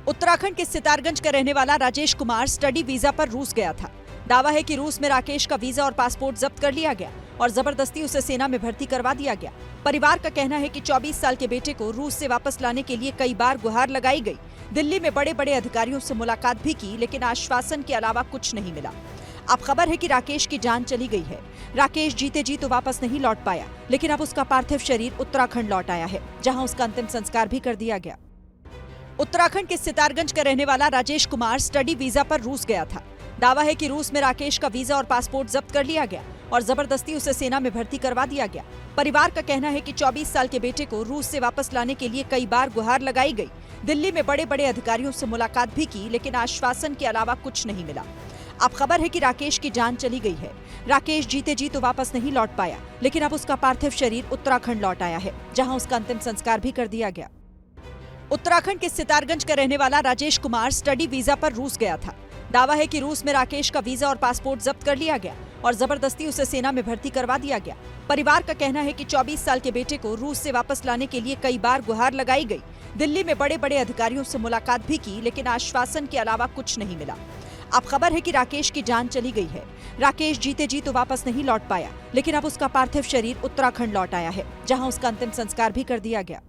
उत्तराखंड के सितारगंज का रहने वाला राजेश कुमार स्टडी वीजा पर रूस गया था। दावा है कि रूस में राकेश का वीजा और पासपोर्ट जब्त कर लिया गया और जबरदस्ती उसे सेना में भर्ती करवा दिया गया। परिवार का कहना है कि 24 साल के बेटे को रूस से वापस लाने के लिए कई बार गुहार लगाई गई। दिल्ली में बड़े बड़े अधिकारियों से मुलाकात भी की, लेकिन आश्वासन के अलावा कुछ नहीं मिला। अब खबर है कि राकेश की जान चली गई है। राकेश जीते जी तो वापस नहीं लौट पाया, लेकिन अब उसका पार्थिव शरीर उत्तराखंड लौट आया है, जहां उसका अंतिम संस्कार भी कर दिया गया। उत्तराखंड के सितारगंज का रहने वाला राजेश कुमार स्टडी वीजा पर रूस गया था। दावा है कि रूस में राकेश का वीजा और पासपोर्ट जब्त कर लिया गया और जबरदस्ती उसे सेना में भर्ती करवा दिया गया। परिवार का कहना है कि 24 साल के बेटे को रूस से वापस लाने के लिए कई बार गुहार लगाई गई। दिल्ली में बड़े बड़े अधिकारियों से मुलाकात भी की, लेकिन आश्वासन के अलावा कुछ नहीं मिला। अब खबर है कि राकेश की जान चली गई है। राकेश जीते जी तो वापस नहीं लौट पाया, लेकिन अब उसका पार्थिव शरीर उत्तराखंड लौट आया है, जहां उसका अंतिम संस्कार भी कर दिया गया। उत्तराखंड के सितारगंज का रहने वाला राजेश कुमार स्टडी वीजा पर रूस गया था। दावा है कि रूस में राकेश का वीजा और पासपोर्ट जब्त कर लिया गया और जबरदस्ती उसे सेना में भर्ती करवा दिया गया। परिवार का कहना है कि 24 साल के बेटे को रूस से वापस लाने के लिए कई बार गुहार लगाई गई। दिल्ली में बड़े बड़े अधिकारियों से मुलाकात भी की, लेकिन आश्वासन के अलावा कुछ नहीं मिला। अब खबर है कि राकेश की जान चली गई है। राकेश जीते जी तो वापस नहीं लौट पाया, लेकिन अब उसका पार्थिव शरीर उत्तराखंड लौट आया है, जहां उसका अंतिम संस्कार भी कर दिया गया।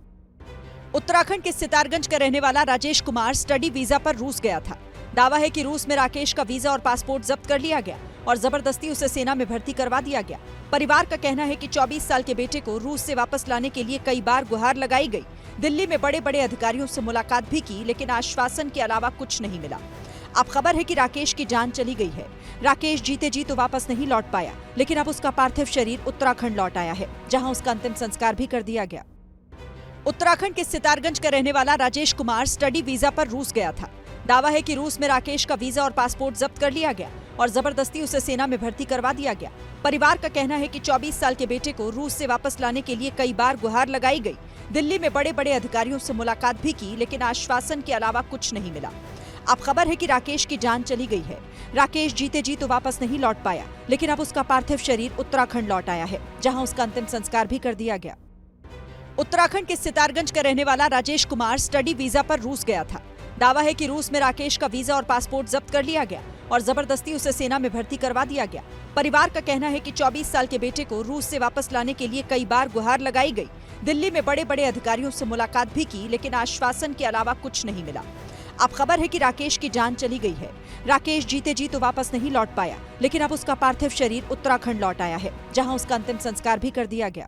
उत्तराखंड के सितारगंज का रहने वाला राजेश कुमार स्टडी वीजा पर रूस गया था। दावा है कि रूस में राकेश का वीजा और पासपोर्ट जब्त कर लिया गया और जबरदस्ती उसे सेना में भर्ती करवा दिया गया। परिवार का कहना है कि 24 साल के बेटे को रूस से वापस लाने के लिए कई बार गुहार लगाई गई। दिल्ली में बड़े बड़े अधिकारियों से मुलाकात भी की, लेकिन आश्वासन के अलावा कुछ नहीं मिला। अब खबर है कि राकेश की जान चली गई है। राकेश जीते जी तो वापस नहीं लौट पाया, लेकिन अब उसका पार्थिव शरीर उत्तराखंड लौट आया है, जहां उसका अंतिम संस्कार भी कर दिया गया। उत्तराखंड के सितारगंज का रहने वाला राजेश कुमार स्टडी वीजा पर रूस गया था। दावा है कि रूस में राकेश का वीजा और पासपोर्ट जब्त कर लिया गया और जबरदस्ती उसे सेना में भर्ती करवा दिया गया। परिवार का कहना है कि 24 साल के बेटे को रूस से वापस लाने के लिए कई बार गुहार लगाई गई। दिल्ली में बड़े बड़े अधिकारियों से मुलाकात भी की, लेकिन आश्वासन के अलावा कुछ नहीं मिला। अब खबर है कि राकेश की जान चली गई है। राकेश जीते जी तो वापस नहीं लौट पाया, लेकिन अब उसका पार्थिव शरीर उत्तराखंड लौट आया है, जहां उसका अंतिम संस्कार भी कर दिया गया। उत्तराखंड के सितारगंज का रहने वाला राजेश कुमार स्टडी वीजा पर रूस गया था। दावा है कि रूस में राकेश का वीजा और पासपोर्ट जब्त कर लिया गया और जबरदस्ती उसे सेना में भर्ती करवा दिया गया। परिवार का कहना है कि 24 साल के बेटे को रूस से वापस लाने के लिए कई बार गुहार लगाई गई। दिल्ली में बड़े बड़े अधिकारियों से मुलाकात भी की, लेकिन आश्वासन के अलावा कुछ नहीं मिला। अब खबर है कि राकेश की जान चली गई है। राकेश जीते जी तो वापस नहीं लौट पाया, लेकिन अब उसका पार्थिव शरीर उत्तराखंड लौट आया है, जहां उसका अंतिम संस्कार भी कर दिया गया।